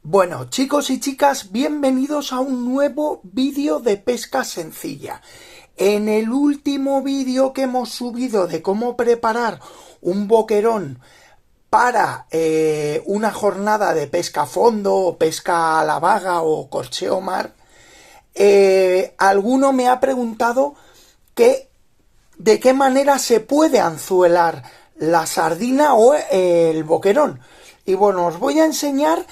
Bueno, chicos y chicas, bienvenidos a un nuevo vídeo de pesca sencilla. En el último vídeo que hemos subido de cómo preparar un boquerón para una jornada de pesca a fondo, o pesca a la vaga o corcheo mar, alguno me ha preguntado de qué manera se puede anzuelar la sardina o el boquerón. Y bueno, os voy a enseñar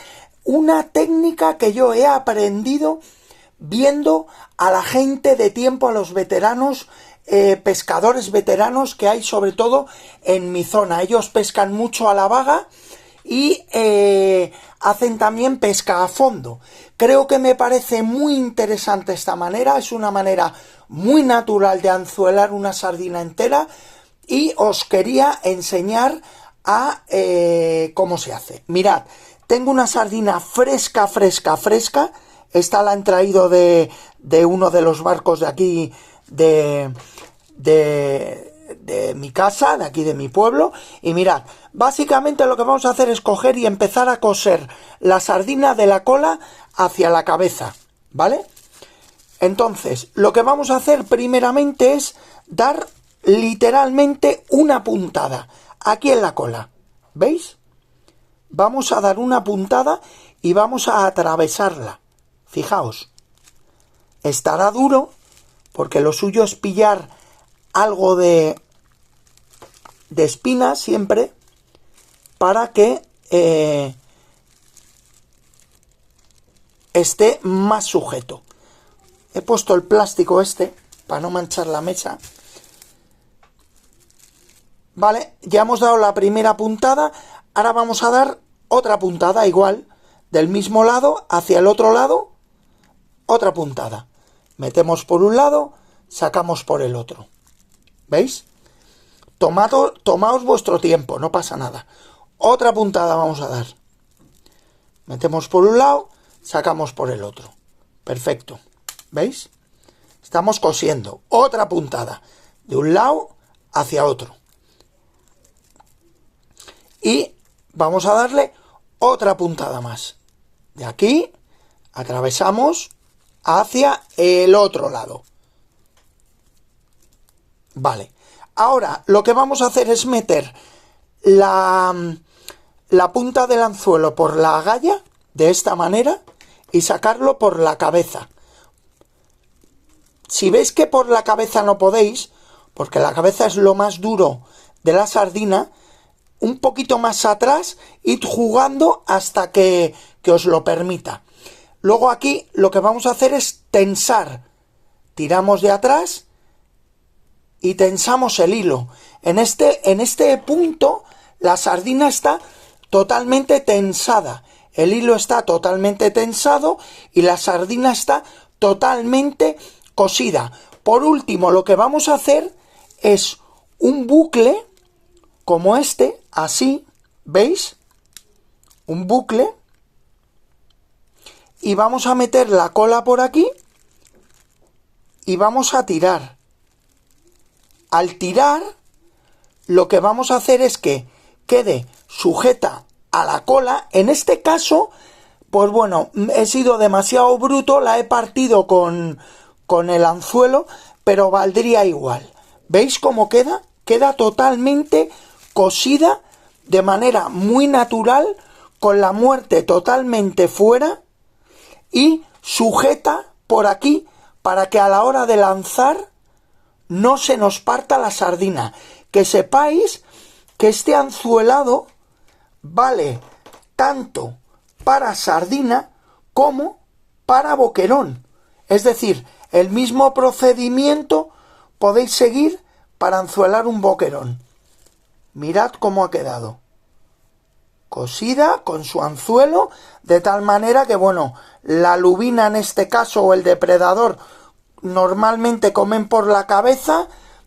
una técnica que yo he aprendido viendo a la gente de tiempo, a los veteranos, pescadores veteranos que hay sobre todo en mi zona. Ellos pescan mucho a la vaga y hacen también pesca a fondo. Creo que me parece muy interesante esta manera, es una manera muy natural de anzuelar una sardina entera y os quería enseñar a cómo se hace. Mirad, tengo una sardina fresca. Esta la han traído de uno de los barcos de aquí, de mi casa, de aquí de mi pueblo. Y mirad, básicamente lo que vamos a hacer es coger y empezar a coser la sardina de la cola hacia la cabeza, ¿vale? Entonces, lo que vamos a hacer primeramente es dar literalmente una puntada aquí en la cola, ¿veis? Vamos a dar una puntada y vamos a atravesarla. Fijaos, estará duro porque lo suyo es pillar algo de espina siempre para que esté más sujeto. He puesto el plástico para no manchar la mesa. Vale, ya hemos dado la primera puntada. Ahora vamos a dar otra puntada igual, del mismo lado hacia el otro lado, otra puntada. Metemos por un lado, sacamos por el otro. ¿Veis? Tomaos vuestro tiempo, no pasa nada. Otra puntada vamos a dar. Metemos por un lado, sacamos por el otro. Perfecto. ¿Veis? Estamos cosiendo. Otra puntada. De un lado hacia otro. Y vamos a darle otra puntada más. De aquí atravesamos hacia el otro lado. Vale. Ahora lo que vamos a hacer es meter la punta del anzuelo por la agalla, de esta manera, y sacarlo por la cabeza. Si veis que por la cabeza no podéis, porque la cabeza es lo más duro de la sardina, un poquito más atrás, id jugando hasta que os lo permita. Luego aquí lo que vamos a hacer es tensar. Tiramos de atrás y tensamos el hilo. En este punto la sardina está totalmente tensada. El hilo está totalmente tensado y la sardina está totalmente cosida. Por último, lo que vamos a hacer es un bucle como así, ¿veis? Un bucle. Y vamos a meter la cola por aquí y vamos a tirar. Al tirar, lo que vamos a hacer es que quede sujeta a la cola. En este caso, pues bueno, he sido demasiado bruto, la he partido con el anzuelo, pero valdría igual. ¿Veis cómo queda? Queda totalmente cosida de manera muy natural, con la muerte totalmente fuera y sujeta por aquí para que a la hora de lanzar no se nos parta la sardina. Que sepáis que este anzuelado vale tanto para sardina como para boquerón. Es decir, el mismo procedimiento podéis seguir para anzuelar un boquerón. Mirad cómo ha quedado. Cosida con su anzuelo, de tal manera que, bueno, la lubina en este caso o el depredador normalmente comen por la cabeza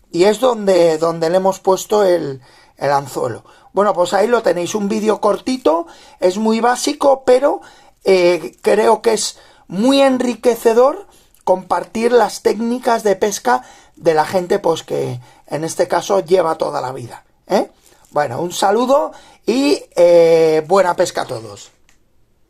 y es donde le hemos puesto el anzuelo. Bueno, pues ahí lo tenéis, un vídeo cortito, es muy básico, pero creo que es muy enriquecedor compartir las técnicas de pesca de la gente, pues que en este caso lleva toda la vida, ¿eh? Bueno, un saludo y buena pesca a todos.